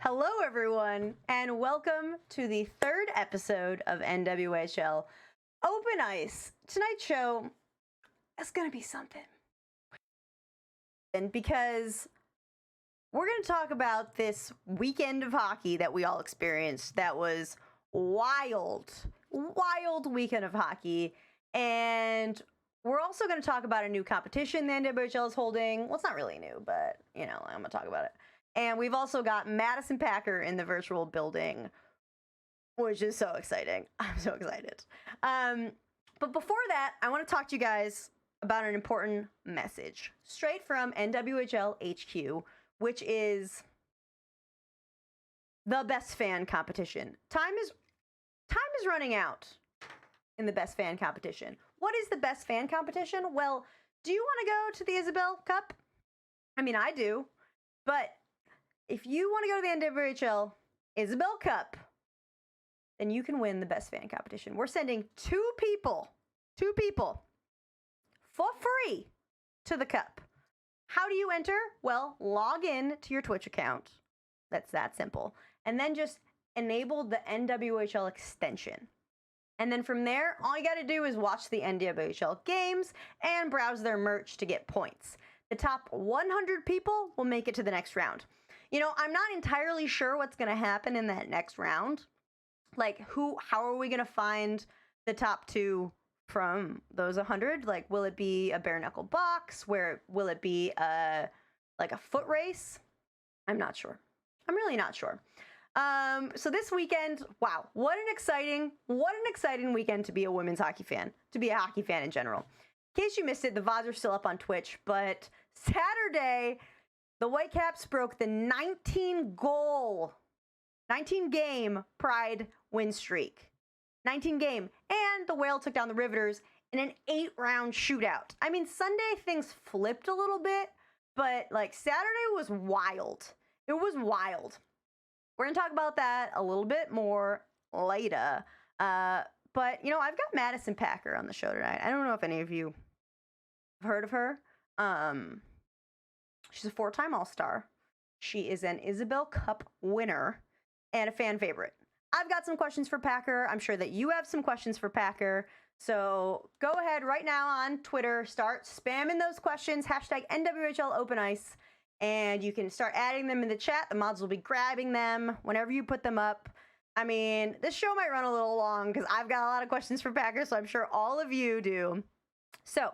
Hello, everyone, and welcome to the third episode of NWHL Open Ice. Tonight's show is going to be something. And because we're going to talk about this weekend of hockey that we all experienced that was wild weekend of hockey. And we're also going to talk about a new competition the NWHL is holding. Well, it's not really new, but, I'm going to talk about it. And we've also got Madison Packer in the virtual building, which is so exciting. I'm so excited. But before that, I want to talk to you guys about an important message straight from NWHL HQ, which is the best fan competition. Time is running out in the best fan competition. What is the best fan competition? Well, do you want to go to the Isabel Cup? I mean, I do. But if you want to go to the NWHL Isabel Cup, then you can win the best fan competition. We're sending two people for free to the cup. How do you enter? Well, log in to your Twitch account. That's that simple. And then just enable the NWHL extension. And then from there, all you got to do is watch the NWHL games and browse their merch to get points. The top 100 people will make it to the next round. I'm not entirely sure what's going to happen in that next round. Like, how are we going to find the top two from those 100? Like, will it be a bare knuckle box? Will it be a foot race? I'm not sure. I'm really not sure. So this weekend, wow, what an exciting weekend to be a women's hockey fan, to be a hockey fan in general. In case you missed it, the VODs are still up on Twitch, but Saturday, the Whitecaps broke the 19-game Pride win streak. 19-game. And the Whale took down the Riveters in an 8-round shootout. I mean, Sunday things flipped a little bit, but Saturday was wild. It was wild. We're going to talk about that a little bit more later. But, I've got Madison Packer on the show tonight. I don't know if any of you have heard of her. She's a 4-time All-Star. She is an Isabel Cup winner and a fan favorite. I've got some questions for Packer. I'm sure that you have some questions for Packer. So go ahead right now on Twitter. Start spamming those questions. Hashtag NWHL Open Ice. And you can start adding them in the chat. The mods will be grabbing them whenever you put them up. I mean, this show might run a little long because I've got a lot of questions for Packer, so I'm sure all of you do. So,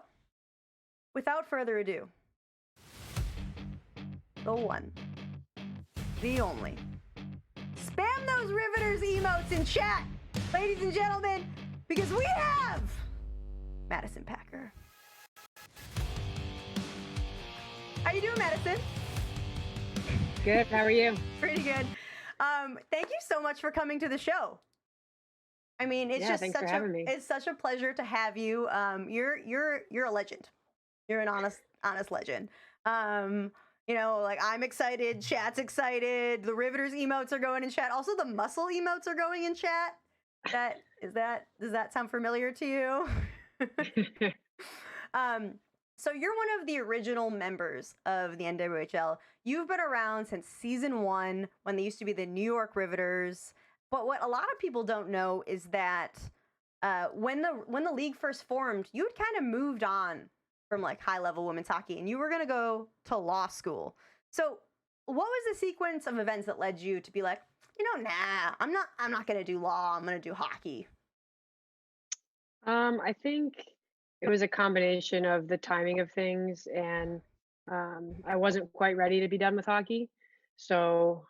without further ado, the one, the only. Spam those Riveters emotes in chat, ladies and gentlemen, because we have Madison Packer. How you doing, Madison? Good. How are you? Pretty good. Thank you so much for coming to the show. I mean, it's it's such a pleasure to have you. You're a legend. You're an honest legend. I'm excited. Chat's excited. The Riveters emotes are going in chat. Also, the muscle emotes are going in chat. Does that sound familiar to you? So you're one of the original members of the NWHL. You've been around since season 1 when they used to be the New York Riveters. But what a lot of people don't know is that when the league first formed, you had kind of moved on from high level women's hockey, and you were gonna go to law school. So what was the sequence of events that led you to be like, nah, I'm not gonna do law. I'm gonna do hockey? I think it was a combination of the timing of things, and I wasn't quite ready to be done with hockey. So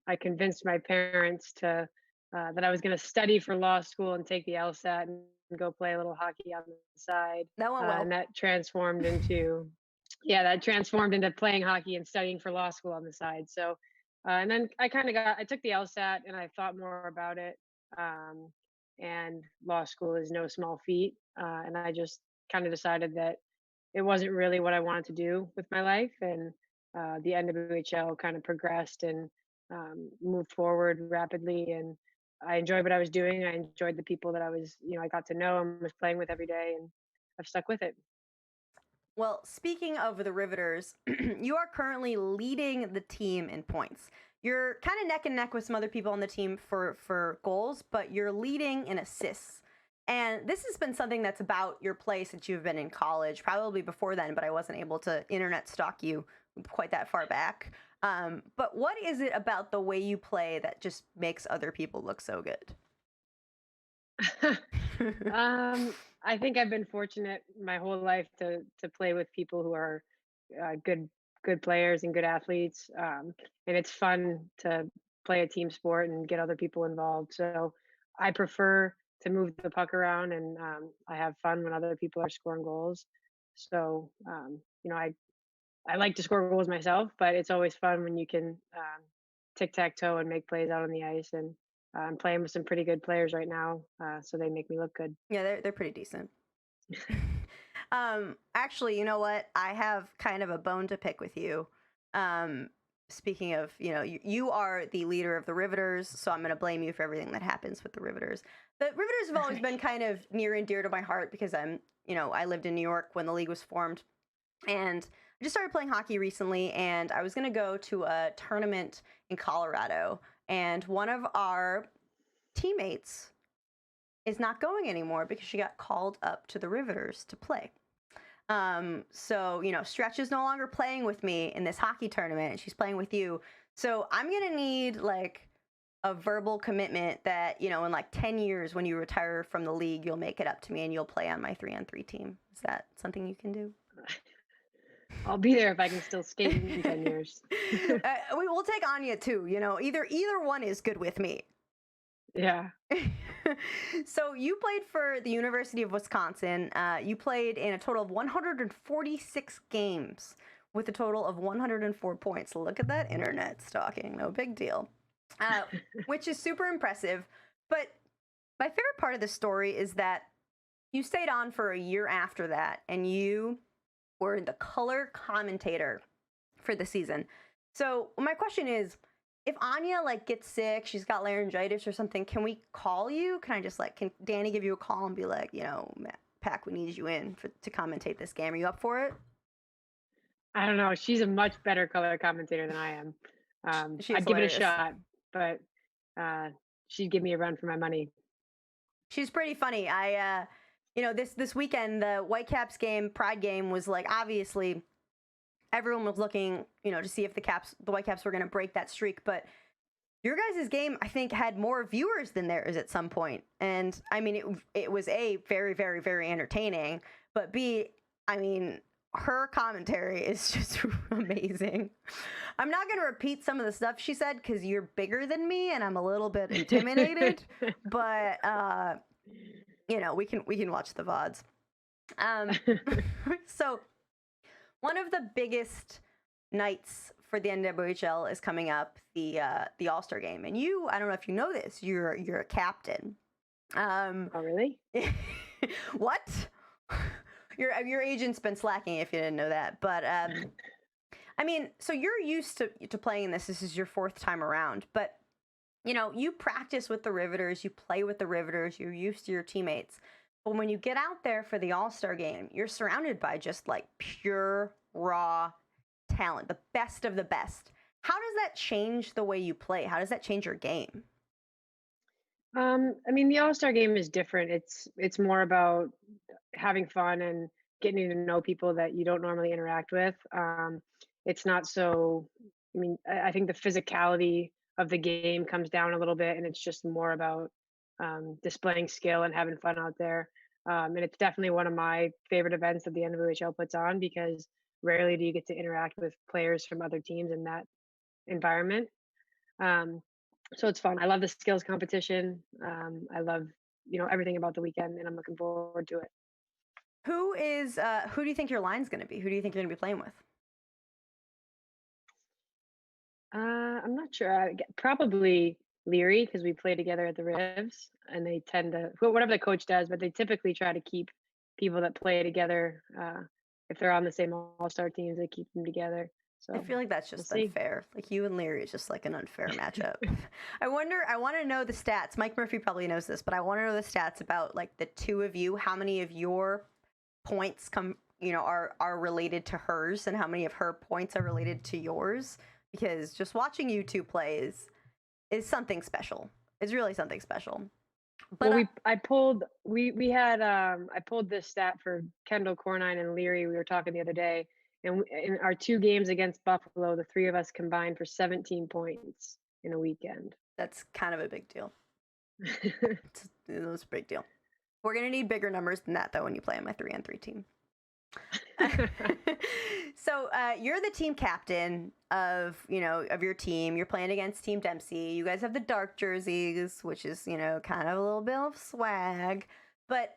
I convinced my parents to that I was going to study for law school and take the LSAT and go play a little hockey on the side. That went well. And that transformed into playing hockey and studying for law school on the side. So and then I took the LSAT and I thought more about it. And law school is no small feat. And I just kind of decided that it wasn't really what I wanted to do with my life. And the NWHL kind of progressed and moved forward rapidly. And I enjoyed what I was doing. I enjoyed the people that I got to know and was playing with every day. And I've stuck with it. Well, speaking of the Riveters, you are currently leading the team in points. you're kind of neck and neck with some other people on the team for goals, but you're leading in assists. And this has been something that's about your play since you've been in college, probably before then, but I wasn't able to internet stalk you quite that far back. But what is it about the way you play that just makes other people look so good? I think I've been fortunate my whole life to play with people who are good players and good athletes, and it's fun to play a team sport and get other people involved. So I prefer to move the puck around, and I have fun when other people are scoring goals. So I like to score goals myself, but it's always fun when you can tic tac toe and make plays out on the ice. And I'm playing with some pretty good players right now, so they make me look good. Yeah, they're pretty decent. Actually, you know what? I have kind of a bone to pick with you. Speaking of, you are the leader of the Riveters, so I'm going to blame you for everything that happens with the Riveters. The Riveters have always been kind of near and dear to my heart because I lived in New York when the league was formed, and I just started playing hockey recently, and I was going to go to a tournament in Colorado, and one of our teammates is not going anymore because she got called up to the Riveters to play. So, Stretch is no longer playing with me in this hockey tournament, and she's playing with you. So I'm going to need like a verbal commitment that, in like 10 years when you retire from the league, you'll make it up to me and you'll play on my 3-on-3 team. Is that something you can do? I'll be there if I can still skate in 10 years. We'll take Anya too. Either one is good with me. Yeah. So you played for the University of Wisconsin. You played in a total of 146 games with a total of 104 points. Look at that internet stalking. No big deal. Which is super impressive. But my favorite part of the story is that you stayed on for a year after that, and you were the color commentator for the season. So my question is, if Anya gets sick, she's got laryngitis or something, can we call you? Can Danny give you a call and be like, Pack, we need you in to commentate this game. Are you up for it? I don't know. She's a much better color commentator than I am. I'd give it a shot, but she'd give me a run for my money. She's pretty funny. This weekend, the Whitecaps game, Pride game, was obviously everyone was looking, to see if the Whitecaps were going to break that streak. But your guys' game, I think, had more viewers than theirs at some point. And I mean, it was A, very, very, very entertaining. But B, I mean, her commentary is just amazing. I'm not going to repeat some of the stuff she said because you're bigger than me and I'm a little bit intimidated. But we can watch the VODs. So one of the biggest nights for the NWHL is coming up, the All-Star game. And I don't know if you know this, you're a captain. Oh, really? What? Your agent's been slacking if you didn't know that. But I mean, so you're used to playing this. This is your fourth time around. But you practice with the Riveters, you play with the Riveters, you're used to your teammates. But when you get out there for the All-Star game, you're surrounded by just pure, raw talent, the best of the best. How does that change the way you play? How does that change your game? I mean, the All-Star game is different. It's more about having fun and getting to know people that you don't normally interact with. It's not so. I mean, I think the physicality of the game comes down a little bit, and it's just more about displaying skill and having fun out there. And it's definitely one of my favorite events that the NWHL puts on because rarely do you get to interact with players from other teams in that environment. So it's fun. I love the skills competition. I love everything about the weekend, and I'm looking forward to it. Who do you think your line's going to be? Who do you think you're going to be playing with? I'm not sure. Probably Leary because we play together at the Rivs, and they tend to whatever the coach does, but they typically try to keep people that play together. If they're on the same All-Star teams, they keep them together. So I feel like that's just unfair. You and Leary is just an unfair matchup. I want to know the stats. Mike Murphy probably knows this, but I want to know the stats about the two of you. How many of your points are related to hers, and how many of her points are related to yours? because just watching you two play is something special. It's really something special. But Well, I pulled this stat for Kendall, Cornine, and Leary. We were talking the other day, and in our 2 games against Buffalo, the 3 of us combined for 17 points in a weekend. that's kind of a big deal. It's a big deal. We're gonna need bigger numbers than that though when you play on my 3-on-3 team. So you're the team captain of your team. You're playing against Team Dempsey. You guys have the dark jerseys, which is kind of a little bit of swag. But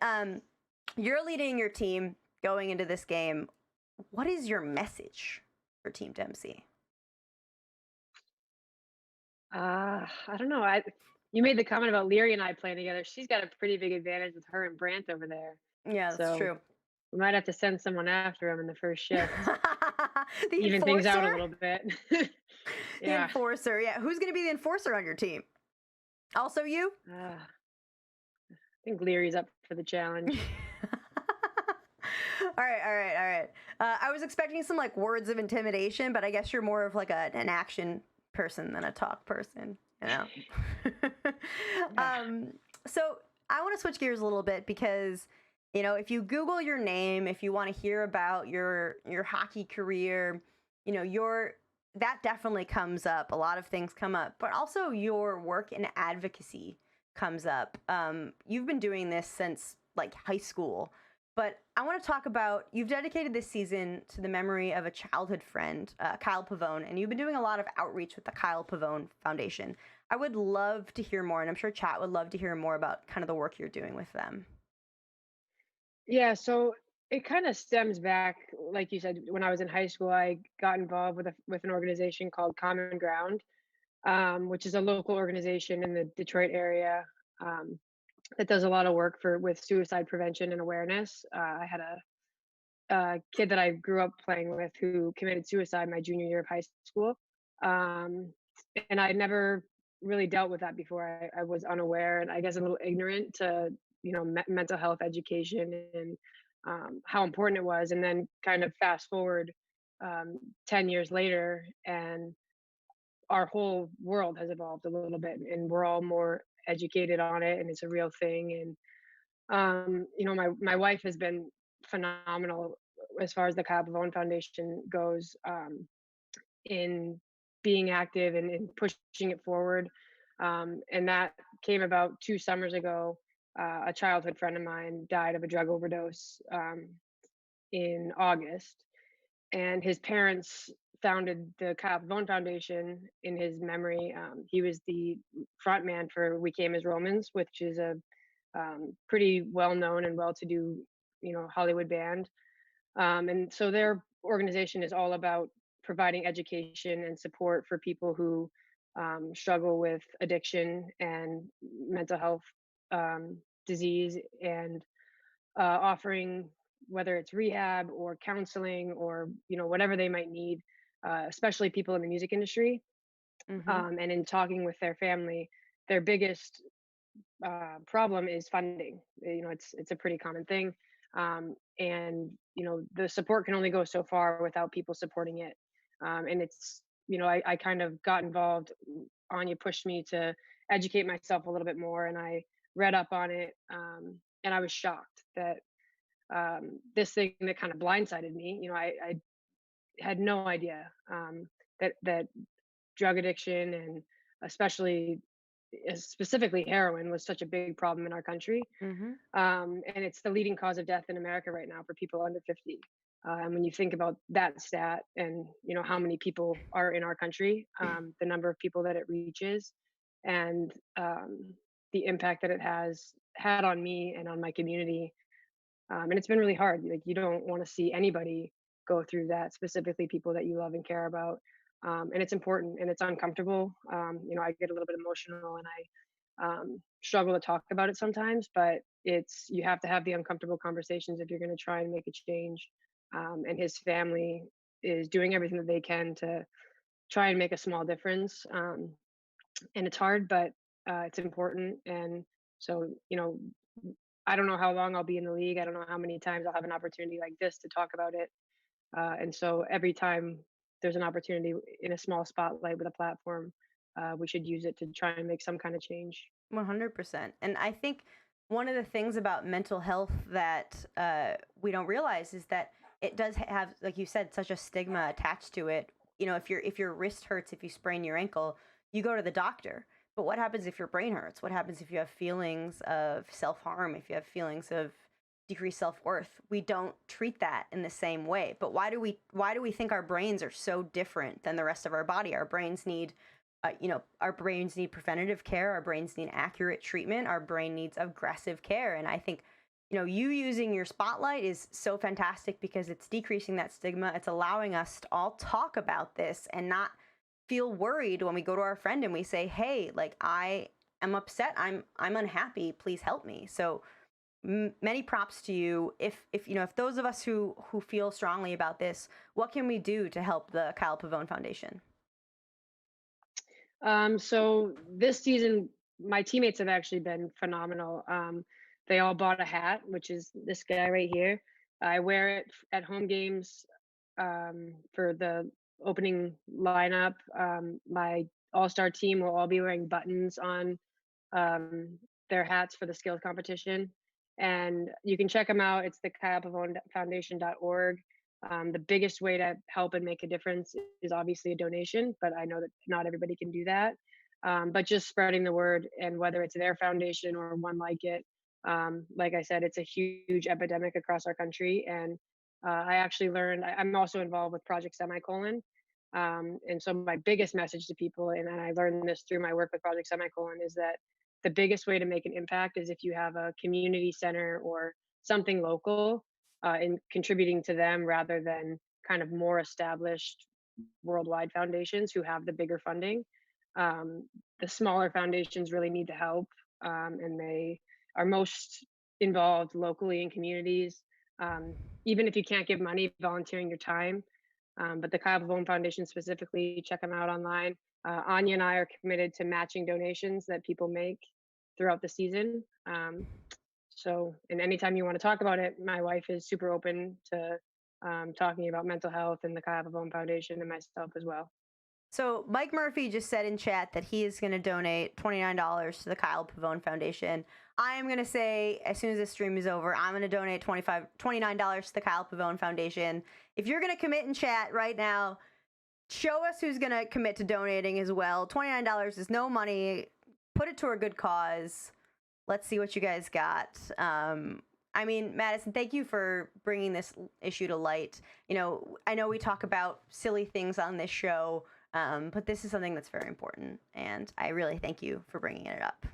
you're leading your team going into this game. What is your message for Team Dempsey? I don't know. You made the comment about Leary and I playing together. She's got a pretty big advantage with her and Brant over there. Yeah, that's So true. we might have to send someone after him in the first shift, The even things out a enforcer? little bit. The Yeah. enforcer. Yeah, who's going to be the enforcer on your team? Also you? I think Leary's up for the challenge. All right. I was expecting some like words of intimidation, but I guess you're more of like an action person than a talk person, So I want to switch gears a little bit because, if you Google your name, if you want to hear about your hockey career, that definitely comes up. A lot of things come up, but also your work in advocacy comes up. You've been doing this since like high school. But I want to talk about, you've dedicated this season to the memory of a childhood friend, Kyle Pavone, and you've been doing a lot of outreach with the Kyle Pavone Foundation. I would love to hear more, and I'm sure chat would love to hear more about kind of the work you're doing with them. Yeah, so it kind of stems back, like you said, when I was in high school, I got involved with an organization called Common Ground, which is a local organization in the Detroit area. That does a lot of work with suicide prevention and awareness. I had a kid that I grew up playing with who committed suicide my junior year of high school, and I had never really dealt with that before. I was unaware and I guess a little ignorant to mental health education and how important it was. And then kind of fast forward 10 years later, and our whole world has evolved a little bit, and we're all more educated on it, and it's a real thing. And my wife has been phenomenal as far as the Cobb Foundation goes, in being active and pushing it forward. And that came about 2 summers ago. A childhood friend of mine died of a drug overdose in August, and his parents founded the Cobb Foundation in his memory. He was the front man for We Came as Romans, which is a pretty well known and well to do, Hollywood band. And so their organization is all about providing education and support for people who struggle with addiction and mental health disease, and offering whether it's rehab or counseling or whatever they might need, especially people in the music industry. And in talking with their family, their biggest problem is funding. It's a pretty common thing, and the support can only go so far without people supporting it. And it's I kind of got involved. Anya pushed me to educate myself a little bit more, and I read up on it, and I was shocked that this thing that kind of blindsided me. I had no idea that drug addiction, and especially specifically heroin, was such a big problem in our country. And it's the leading cause of death in America right now for people under 50. And when you think about that stat, and how many people are in our country, the number of people that it reaches, and the impact that it has had on me and on my community, and it's been really hard. Like, you don't want to see anybody go through that, specifically people that you love and care about. And it's important and it's uncomfortable. I get a little bit emotional, and I struggle to talk about it sometimes, but you have to have the uncomfortable conversations if you're going to try and make a change. And his family is doing everything that they can to try and make a small difference. And it's hard, but it's important. And so, I don't know how long I'll be in the league. I don't know how many times I'll have an opportunity like this to talk about it. And so every time there's an opportunity in a small spotlight with a platform, we should use it to try and make some kind of change. 100%. And I think one of the things about mental health that we don't realize is that it does have, like you said, such a stigma attached to it. You know, if your wrist hurts, if you sprain your ankle, you go to the doctor. But what happens if your brain hurts? What happens if you have feelings of self harm? If you have feelings of decreased self worth? We don't treat that in the same way. But why do we think our brains are so different than the rest of our body? Our brains need preventative care. Our brains need accurate treatment. Our brain needs aggressive care. And I think, you using your spotlight is so fantastic because it's decreasing that stigma. It's allowing us to all talk about this and not feel worried when we go to our friend and we say, hey, like, I am upset. I'm unhappy. Please help me. So many props to you. If those of us who feel strongly about this, what can we do to help the Kyle Pavone Foundation? So this season, my teammates have actually been phenomenal. They all bought a hat, which is this guy right here. I wear it at home games for the opening lineup. My all-star team will all be wearing buttons on um, their hats for the skills competition. And you can check them out. It's the kylepavonefoundation.org. The biggest way to help and make a difference is obviously a donation, but I know that not everybody can do that. But just spreading the word, and whether it's their foundation or one like it, like I said, it's a huge epidemic across our country. And I actually learned, I'm also involved with Project Semicolon. And so my biggest message to people, and I learned this through my work with Project Semicolon, is that the biggest way to make an impact is if you have a community center or something local, and contributing to them rather than kind of more established worldwide foundations who have the bigger funding. Um, the smaller foundations really need the help, and they are most involved locally in communities. Even if you can't give money, volunteering your time. But the Kyle Pavone Foundation specifically, check them out online. Anya and I are committed to matching donations that people make throughout the season. And anytime you want to talk about it, my wife is super open to talking about mental health and the Kyle Pavone Foundation and myself as well. So Mike Murphy just said in chat that he is going to donate $29 to the Kyle Pavone Foundation. I am going to say, as soon as this stream is over, I'm going to donate $29 to the Kyle Pavone Foundation. If you're going to commit in chat right now, show us who's going to commit to donating as well. $29 is no money. Put it to a good cause. Let's see what you guys got. Madison, thank you for bringing this issue to light. I know we talk about silly things on this show, but this is something that's very important, and I really thank you for bringing it up.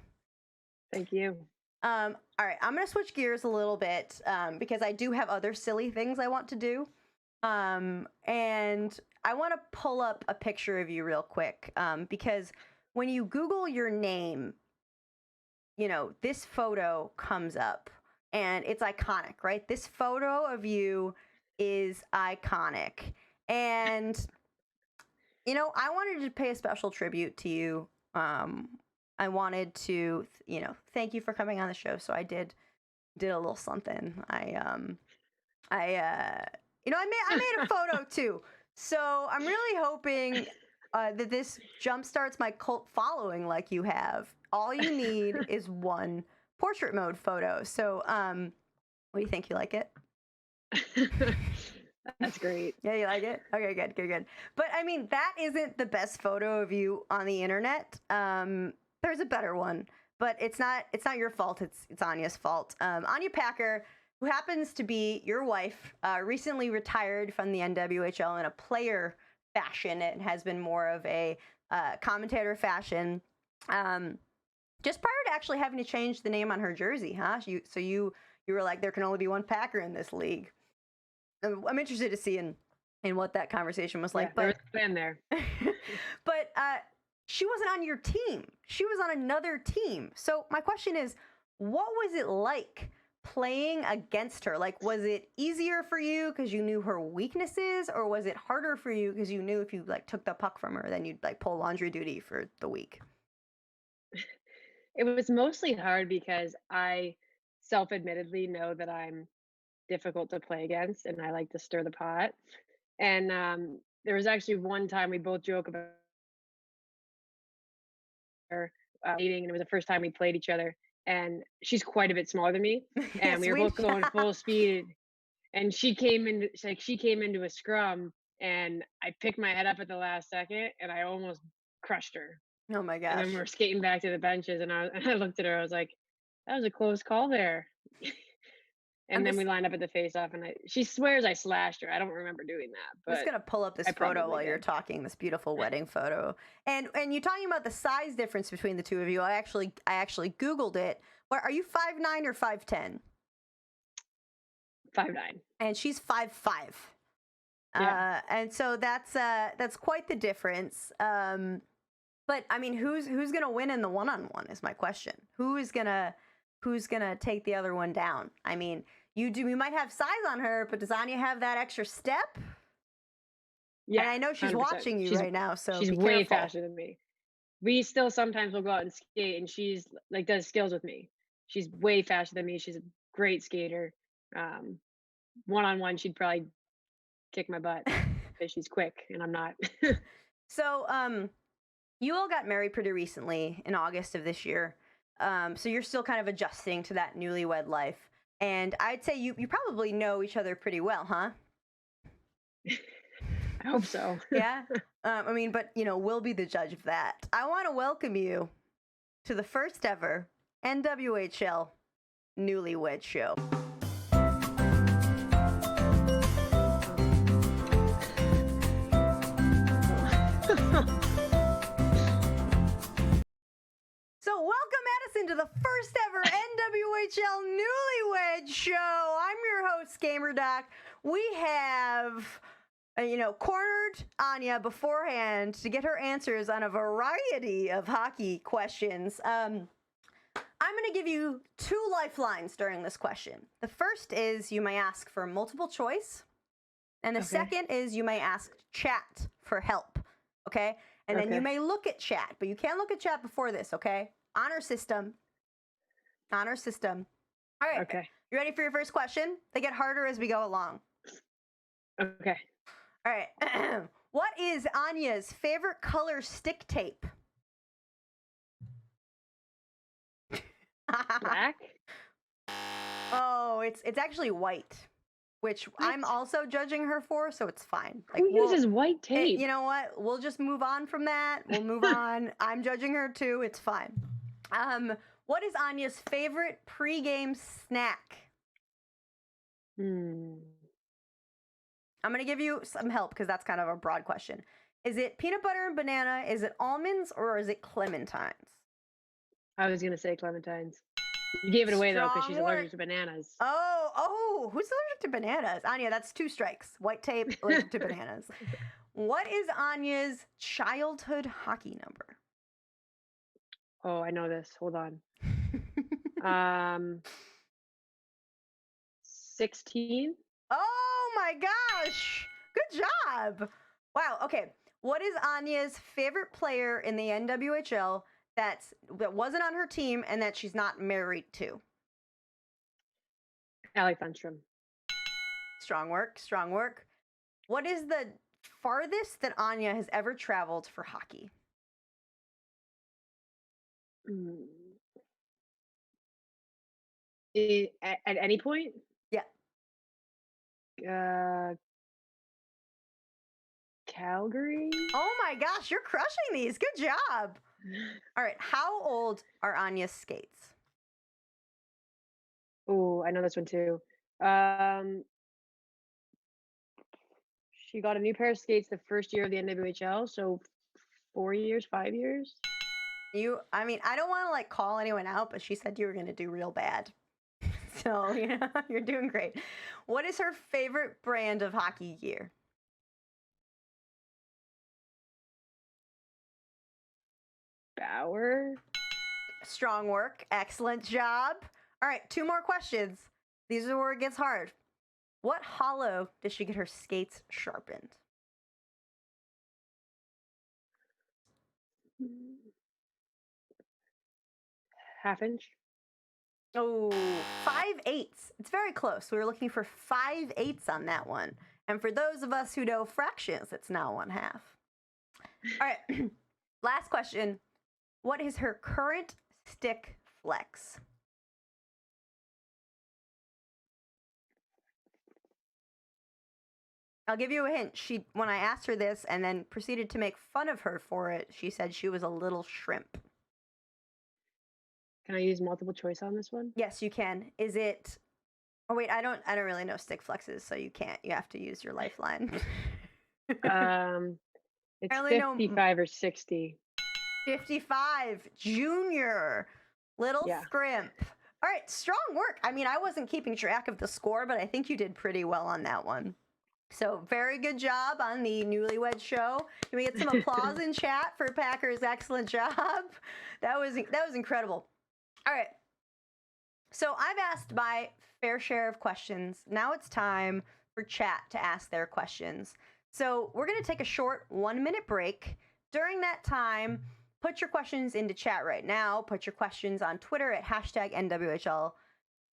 Thank you. All right, I'm going to switch gears a little bit because I do have other silly things I want to do. And I want to pull up a picture of you real quick because when you Google your name, this photo comes up and it's iconic, right? This photo of you is iconic. And, I wanted to pay a special tribute to you. I wanted to, thank you for coming on the show. So I did a little something. I made a photo too. So I'm really hoping that this jumpstarts my cult following like you have. All you need is one portrait mode photo. So, what do you think? You like it? That's great. Yeah, you like it? Okay, good. But that isn't the best photo of you on the internet. There's a better one, but it's not your fault. It's Anya's fault. Anya Packer, who happens to be your wife, recently retired from the NWHL in a player fashion. It has been more of a commentator fashion. Just prior to actually having to change the name on her jersey, huh? You were like, there can only be one Packer in this league. I'm interested to see in what that conversation was like. Yeah, there was a plan there. But she wasn't on your team. She was on another team. So my question is, what was it like playing against her? Like, was it easier for you because you knew her weaknesses, or was it harder for you because you knew if you took the puck from her, then you'd pull laundry duty for the week? It was mostly hard because I self-admittedly know that I'm difficult to play against and I like to stir the pot. And there was actually one time we both joke about her dating, and it was the first time we played each other. And she's quite a bit smaller than me, and Yes, we were we. both going full speed. And she came into a scrum, and I picked my head up at the last second, and I almost crushed her. Oh my And then gosh. we're skating back to the benches, and and I looked at her. I was like, "That was a close call there." I'm And then just we lined up at the face-off, and she swears I slashed her. I don't remember doing that, I'm just but gonna pull up this I photo probably while you're did. talking. This beautiful wedding photo, and you talking about the size difference between the two of you. I actually Googled it. What are you, 5'9" or 5'10"? 5'9". And she's 5'5". Yeah. And so that's quite the difference. But I mean, who's gonna win in the one-on-one is my question. Who's gonna take the other one down? I mean, you might have size on her, but does Anya have that extra step? Yeah. And I know she's 100%. watching you right now, so She's be way careful. faster than me. We still sometimes will go out and skate, and she's like does skills with me. She's way faster than me. She's a great skater. Um, One-on-one, she'd probably kick my butt because she's quick and I'm not. So, you all got married pretty recently in August of this year. So you're still kind of adjusting to that newlywed life. And I'd say you probably know each other pretty well, huh? I hope so. Yeah. I mean, but we'll be the judge of that. I want to welcome you to the first ever NWHL Newlywed Show. So welcome, Madison, to the first ever NWHL Newlywed Show. I'm your host, GamerDoc. We have, cornered Anya beforehand to get her answers on a variety of hockey questions. I'm going to give you 2 lifelines during this question. The first is you may ask for multiple choice, and the second is you may ask chat for help, okay? And then you may look at chat, but you can't look at chat before this, okay? Honor system. Honor system. All right. Okay. You ready for your first question? They get harder as we go along. Okay. All right. What is Anya's favorite color stick tape? Black? Oh, it's actually white, which What? I'm also judging her for, so it's fine. Who uses white tape? You know what? We'll just move on from that. We'll move on. I'm judging her too. It's fine. What is Anya's favorite pregame snack? I'm going to give you some help because that's kind of a broad question. Is it peanut butter and banana? Is it almonds or is it clementines? I was gonna say clementines. You gave it away though because she's Strong allergic work. to bananas. Oh, who's allergic to bananas? Anya, that's 2 strikes. White tape, allergic to bananas. What is Anya's childhood hockey number? Oh, I know this. Hold on. 16. Oh my gosh! Good job! Wow, okay. What is Anya's favorite player in the NWHL that wasn't on her team and that she's not married to? Alec Thunstrom. Strong work, strong work. What is the farthest that Anya has ever traveled for hockey? At any point? Yeah. Calgary? Oh my gosh, you're crushing these. Good job. All right, how old are Anya's skates? Oh, I know this one too. She got a new pair of skates the first year of the NWHL, so 4 years, 5 years. I don't want to call anyone out, but she said you were going to do real bad. So, you're doing great. What is her favorite brand of hockey gear? Bauer? Strong work. Excellent job. All right, 2 more questions. These are where it gets hard. What hollow does she get her skates sharpened? Half inch? Oh, 5/8. It's very close. We were looking for 5/8 on that one. And for those of us who know fractions, it's now 1/2. All right. Last question. What is her current stick flex? I'll give you a hint. When I asked her this and then proceeded to make fun of her for it, she said she was a little shrimp. Can I use multiple choice on this one? Yes, you can. Is it? Oh wait, I don't really know stick flexes, so you can't. You have to use your lifeline. It's only know 55 or 60. 55, junior, little scrimp. All right, strong work. I mean, I wasn't keeping track of the score, but I think you did pretty well on that one. So very good job on the Newlywed Show. Can we get some applause in chat for Packer's excellent job? That was incredible. All right. So I've asked my fair share of questions. Now it's time for chat to ask their questions. So we're going to take a short 1-minute break. During that time, put your questions into chat right now. Put your questions on Twitter at #NWHL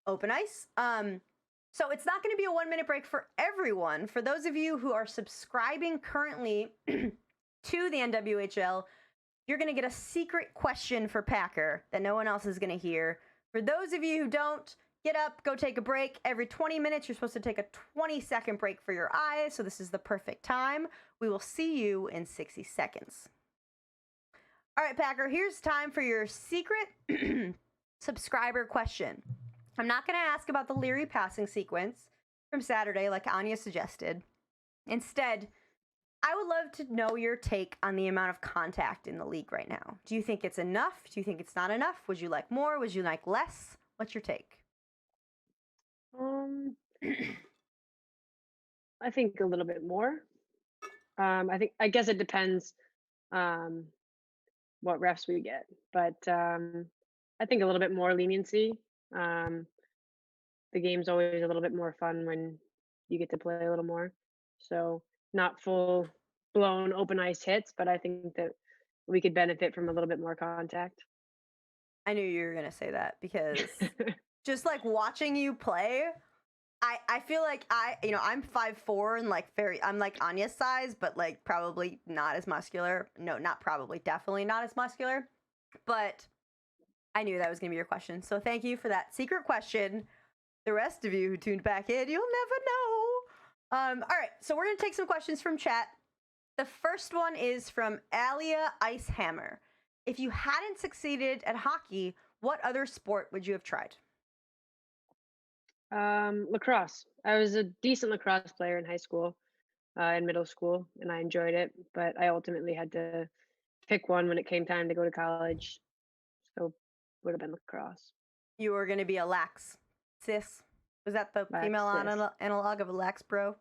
Open Ice. So it's not going to be a 1-minute break for everyone. For those of you who are subscribing currently to the NWHL, you're going to get a secret question for Packer that no one else is going to hear. For those of you who don't, get up, go take a break. Every 20 minutes, you're supposed to take a 20-second break for your eyes. So this is the perfect time. We will see you in 60 seconds. All right, Packer, here's time for your secret subscriber question. I'm not going to ask about the Leary passing sequence from Saturday like Anya suggested. Instead, I would love to know your take on the amount of contact in the league right now. Do you think it's enough? Do you think it's not enough? Would you like more? Would you like less? What's your take? I think a little bit more. I guess it depends what refs we get, but I think a little bit more leniency. The game's always a little bit more fun when you get to play a little more. So not full blown open ice hits, but I think that we could benefit from a little bit more contact. I knew you were going to say that because just like watching you play, I feel like I'm 5'4" and I'm like Anya's size, but like probably not as muscular. No, not probably, definitely not as muscular. But I knew that was going to be your question. So thank you for that secret question. The rest of you who tuned back in, you'll never know. All right, so we're going to take some questions from chat. The first one is from Alia Icehammer. If you hadn't succeeded at hockey, what other sport would you have tried? Lacrosse. I was a decent lacrosse player in high school, in middle school, and I enjoyed it, but I ultimately had to pick one when it came time to go to college. So would have been lacrosse. You were going to be a lax cis. Was that the female analog of a lax bro?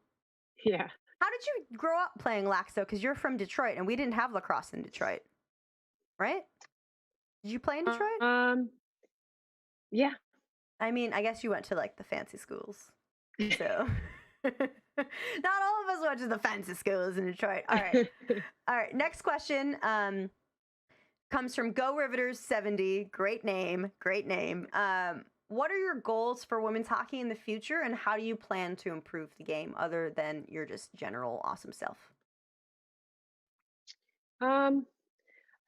Yeah. How did you grow up playing lax though? Because you're from Detroit, and we didn't have lacrosse in Detroit, right? Did you play in Detroit? Yeah. I mean, I guess you went to like the fancy schools. So not all of us went to the fancy schools in Detroit. All right. All right. Next question comes from Go Riveters 70. Great name. Great name. What are your goals for women's hockey in the future, and how do you plan to improve the game other than your just general awesome self? I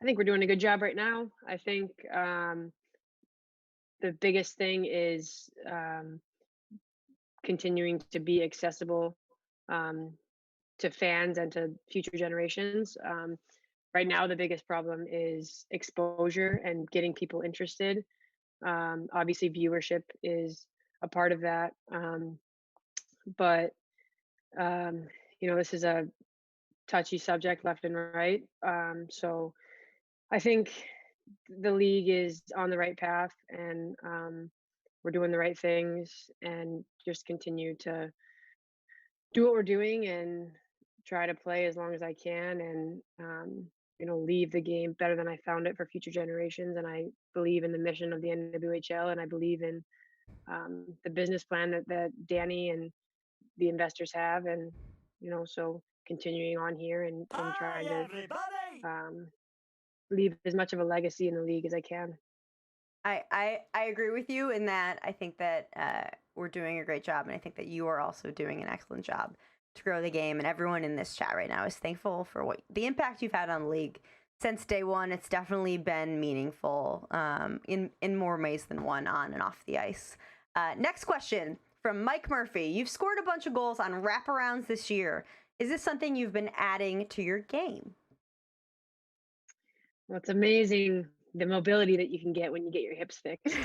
think we're doing a good job right now. I think the biggest thing is continuing to be accessible to fans and to future generations. Right now, the biggest problem is exposure and getting people interested. Obviously, viewership is a part of that. But, this is a touchy subject left and right. So I think the league is on the right path, and we're doing the right things, and just continue to do what we're doing and try to play as long as I can, and leave the game better than I found it for future generations. And I believe in the mission of the NWHL, and I believe in the business plan that Danny and the investors have, and so continuing on here and trying to leave as much of a legacy in the league as I can. I agree with you in that I think that we're doing a great job, and I think that you are also doing an excellent job. to grow the game, and everyone in this chat right now is thankful for what the impact you've had on the league since day one. It's definitely been meaningful in more ways than one, on and off the ice. Next question from Mike Murphy. You've scored a bunch of goals on wraparounds this year. Is this something you've been adding to your game? Well, it's amazing the mobility that you can get when you get your hips fixed.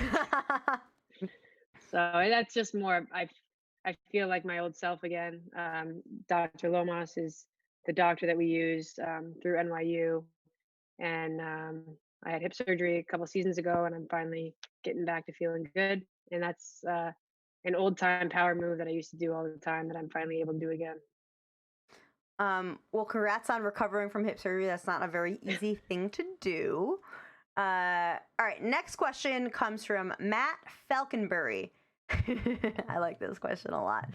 So that's just more. I feel like my old self again. Dr. Lomas is the doctor that we use through NYU, and I had hip surgery a couple seasons ago, and I'm finally getting back to feeling good. And that's an old time power move that I used to do all the time that I'm finally able to do again. Well, congrats on recovering from hip surgery. That's not a very easy thing to do. All right, next question comes from Matt Falconbury. I like this question a lot.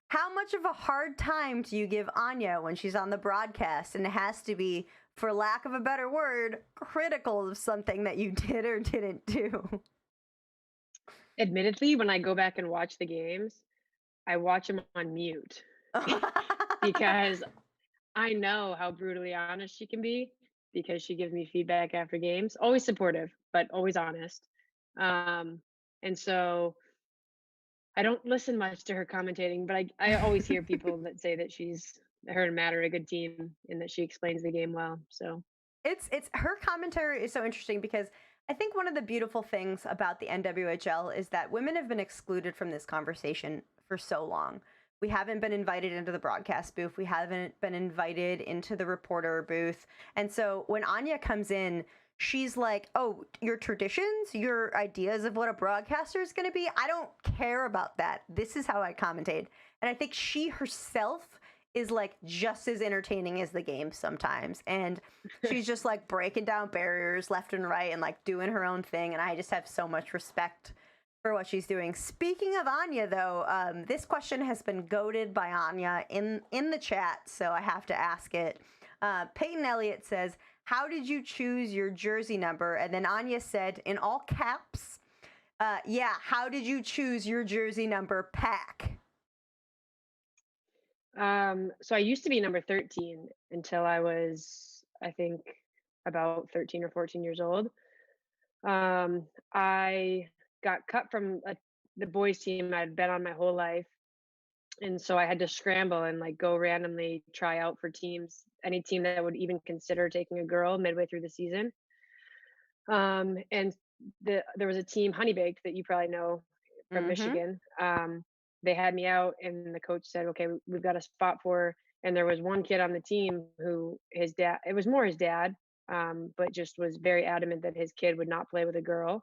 How much of a hard time do you give Anya when she's on the broadcast and it has to be, for lack of a better word, critical of something that you did or didn't do? Admittedly, when I go back and watch the games, I watch them on mute because I know how brutally honest she can be, because she gives me feedback after games, always supportive, but always honest. And so I don't listen much to her commentating, but I always hear people that say that her and Matt are a good team and that she explains the game well. So It's her commentary is so interesting because I think one of the beautiful things about the NWHL is that women have been excluded from this conversation for so long. We haven't been invited into the broadcast booth. We haven't been invited into the reporter booth. And so when Anya comes in, she's like, oh, your traditions, your ideas of what a broadcaster is going to be, I don't care about that. This is how I commentate. And I think she herself is like just as entertaining as the game sometimes. And she's just like breaking down barriers left and right and like doing her own thing. And I just have so much respect for what she's doing. Speaking of Anya, though, this question has been goaded by Anya in the chat, so I have to ask it. Peyton Elliott says, how did you choose your jersey number? And then Anya said, in all caps, yeah, how did you choose your jersey number, Pack? So I used to be number 13 until I was, I think, about 13 or 14 years old. I got cut from the boys team I'd been on my whole life. And so I had to scramble and like go randomly try out for teams, any team that would even consider taking a girl midway through the season. And there was a team, Honey Baked, that you probably know from Michigan. They had me out, and the coach said, okay, we've got a spot for her. And there was one kid on the team who his dad, it was more his dad, but just was very adamant that his kid would not play with a girl.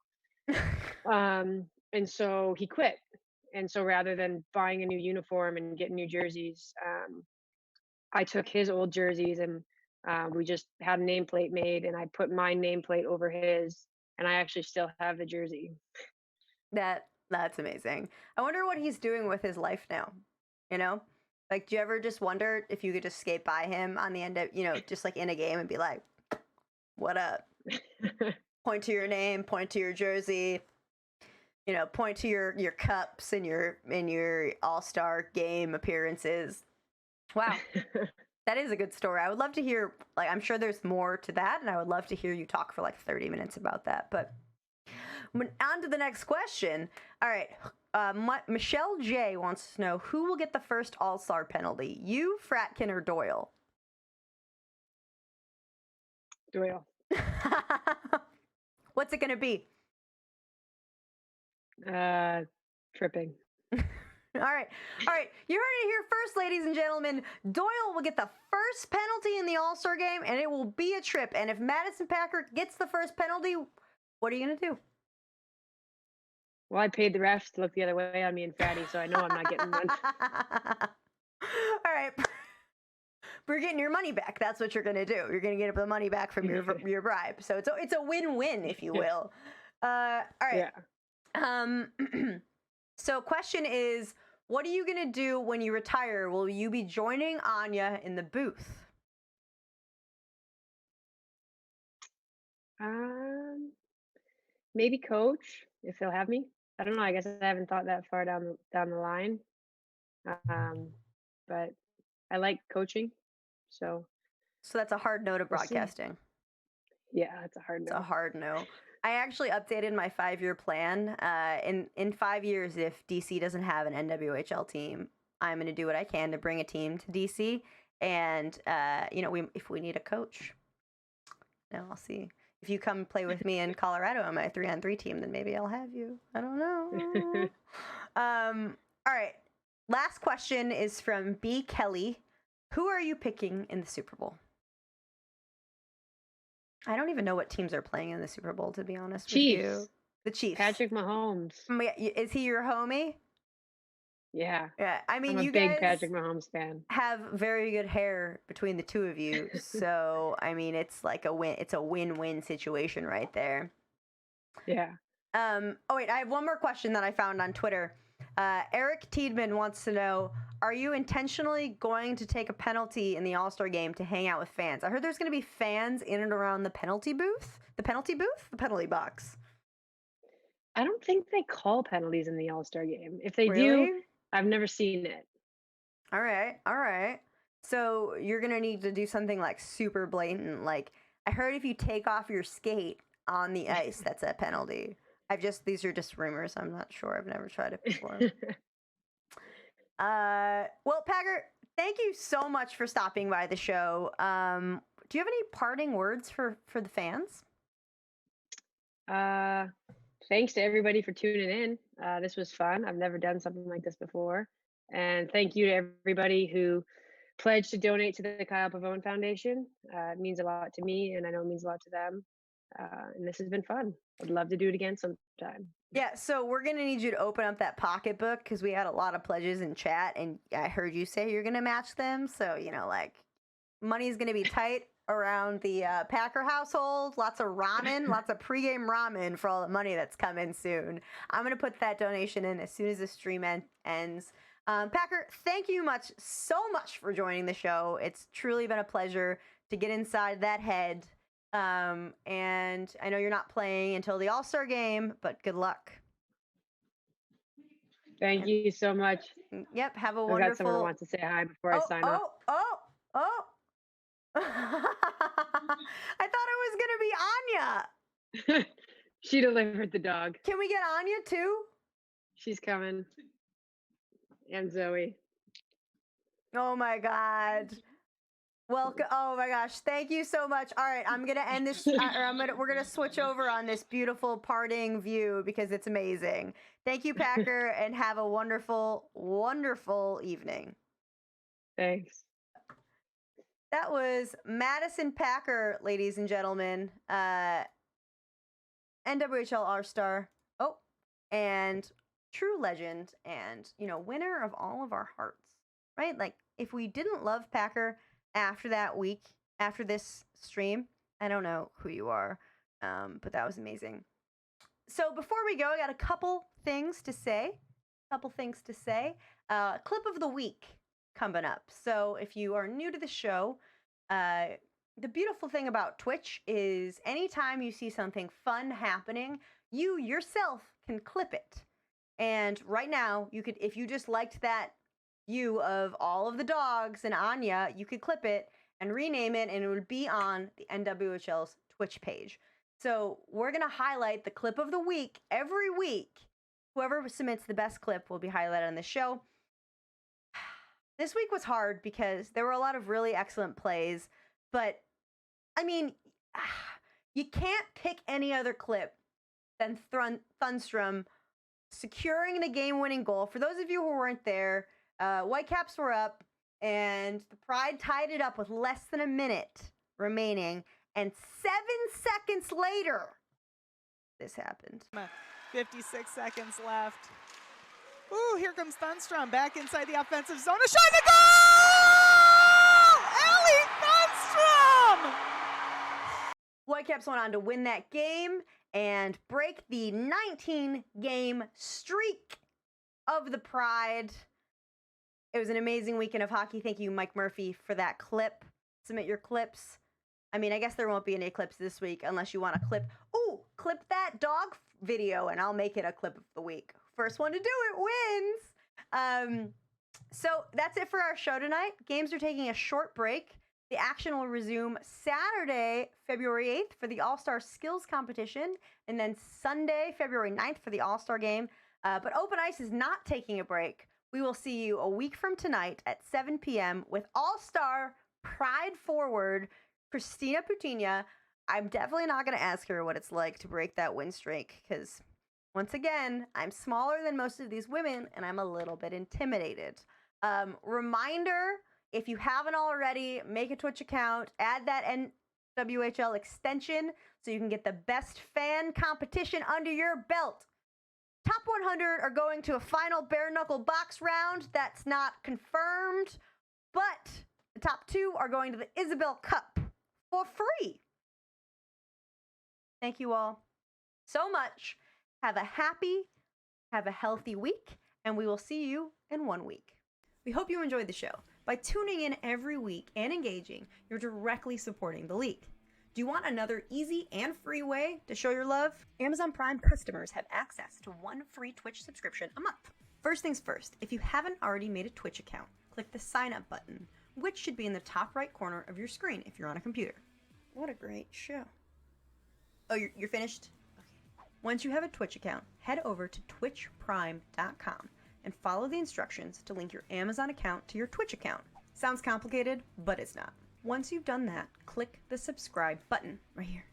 And so he quit. And so rather than buying a new uniform and getting new jerseys, I took his old jerseys, and we just had a nameplate made, and I put my nameplate over his, and I actually still have the jersey. That's amazing. I wonder what he's doing with his life now. You know, like, do you ever just wonder if you could just skate by him on the end of, just like in a game and be like, what up? Point to your name, point to your jersey, point to your cups and your all-star game appearances. Wow. That is a good story. I would love to hear, like, I'm sure there's more to that, and I would love to hear you talk for like 30 minutes about that. But on to the next question. All right. Michelle J wants to know, who will get the first all-star penalty? You, Fratkin, or Doyle? Doyle. What's it going to be? Tripping. All right. You heard it here first, ladies and gentlemen. Doyle will get the first penalty in the All-Star game, and it will be a trip. And if Madison Packer gets the first penalty, what are you going to do? Well, I paid the refs to look the other way on me and Fatty, so I know I'm not getting one. All right. We're getting your money back. That's what you're going to do. You're going to get the money back from your bribe. So it's a win-win, if you will. All right. Yeah. So question is, what are you going to do when you retire? Will you be joining Anya in the booth? Maybe coach, if they'll have me. I don't know. I guess I haven't thought that far down the line. But I like coaching. So that's a hard no to we'll see. broadcasting. Yeah, it's a hard It's no. a hard no. I actually updated my 5-year plan. In 5 years, if DC doesn't have an NWHL team, I'm going to do what I can to bring a team to DC. And if we need a coach, I'll see. If you come play with me in Colorado on my 3-on-3 team, then maybe I'll have you. I don't know. All right. Last question is from B. Kelly. Who are you picking in the Super Bowl? I don't even know what teams are playing in the Super Bowl, to be honest with you. The Chiefs. Patrick Mahomes. Is he your homie? Yeah. Yeah. I mean, I'm a you big guys Patrick Mahomes fan. have very good hair between the two of you. So, I mean, it's like a win. It's a win-win situation right there. Yeah. Oh, wait. I have one more question that I found on Twitter. Eric Tiedman wants to know, are you intentionally going to take a penalty in the All-Star game to hang out with fans? I heard there's going to be fans in and around the penalty booth. The penalty box. I don't think they call penalties in the All-Star game. If they Really? do, I've never seen it. All right. So you're going to need to do something like super blatant. Like, I heard if you take off your skate on the ice, that's a penalty. These are just rumors. I'm not sure. I've never tried it before. Well, Packer, thank you so much for stopping by the show. Do you have any parting words for the fans? Thanks to everybody for tuning in. This was fun. I've never done something like this before. And thank you to everybody who pledged to donate to the Kyle Pavone Foundation. It means a lot to me, and I know it means a lot to them. And this has been fun. I'd love to do it again sometime. Yeah, so we're going to need you to open up that pocketbook because we had a lot of pledges in chat, and I heard you say you're going to match them. So, money's going to be tight around the Packer household. Lots of ramen, lots of pregame ramen for all the money that's coming soon. I'm going to put that donation in as soon as the stream ends. Packer, thank you so much for joining the show. It's truly been a pleasure to get inside that head. And I know you're not playing until the All-Star game, but good luck. Thank you so much. Yep, have a I've wonderful... got someone who wants to say hi before I sign off. I thought it was going to be Anya. She delivered the dog. Can we get Anya too? She's coming. And Zoe. Oh my God. Welcome. Oh my gosh. Thank you so much. All right. I'm going to end this, we're going to switch over on this beautiful parting view because it's amazing. Thank you, Packer, and have a wonderful, wonderful evening. Thanks. That was Madison Packer, ladies and gentlemen. NWHL All-Star. Oh, and true legend and, winner of all of our hearts, right? Like, if we didn't love Packer after that week, after this stream, I don't know who you are, but that was amazing. So before we go, I got a couple things to say. Clip of the week coming up. So if you are new to the show, the beautiful thing about Twitch is anytime you see something fun happening, you yourself can clip it. And right now, you could, if you just liked that view of all of the dogs and Anya, you could clip it and rename it, and it would be on the NWHL's Twitch page. So we're going to highlight the clip of the week every week. Whoever submits the best clip will be highlighted on the show. This week was hard because there were a lot of really excellent plays, but I mean, you can't pick any other clip than Thunstrom securing the game-winning goal. For those of you who weren't there, Whitecaps were up, and the Pride tied it up with less than a minute remaining, and 7 seconds later, this happened. 56 seconds left. Ooh, here comes Thunstrom back inside the offensive zone. A shot and a goal! Ellie Thunstrom! Whitecaps went on to win that game and break the 19-game streak of the Pride. It was an amazing weekend of hockey. Thank you, Mike Murphy, for that clip. Submit your clips. I mean, I guess there won't be any clips this week unless you want to clip. Ooh, clip that dog video, and I'll make it a clip of the week. First one to do it wins. So that's it for our show tonight. Games are taking a short break. The action will resume Saturday, February 8th for the All-Star Skills Competition, and then Sunday, February 9th for the All-Star Game. But Open Ice is not taking a break. We will see you a week from tonight at 7 p.m. with All-Star Pride Forward, Christina Putinha. I'm definitely not going to ask her what it's like to break that win streak because, once again, I'm smaller than most of these women and I'm a little bit intimidated. Reminder, if you haven't already, make a Twitch account, add that NWHL extension so you can get the best fan competition under your belt. Top 100 are going to a final bare knuckle box round. That's not confirmed, but the top 2 are going to the Isabel Cup for free. Thank you all so much. Have a happy, have a healthy week, and we will see you in 1 week. We hope you enjoyed the show. By tuning in every week and engaging, you're directly supporting the league. Do you want another easy and free way to show your love? Amazon Prime customers have access to 1 free Twitch subscription a month. First things first, if you haven't already made a Twitch account, click the sign up button, which should be in the top right corner of your screen if you're on a computer. What a great show. Oh, you're finished? Okay. Once you have a Twitch account, head over to twitchprime.com and follow the instructions to link your Amazon account to your Twitch account. Sounds complicated, but it's not. Once you've done that, click the subscribe button right here.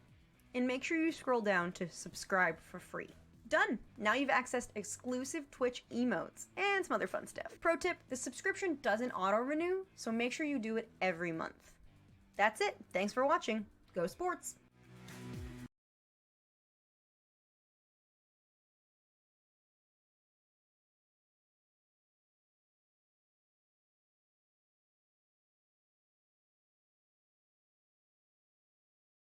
And make sure you scroll down to subscribe for free. Done! Now you've accessed exclusive Twitch emotes and some other fun stuff. Pro tip, the subscription doesn't auto-renew, so make sure you do it every month. That's it. Thanks for watching. Go Sports!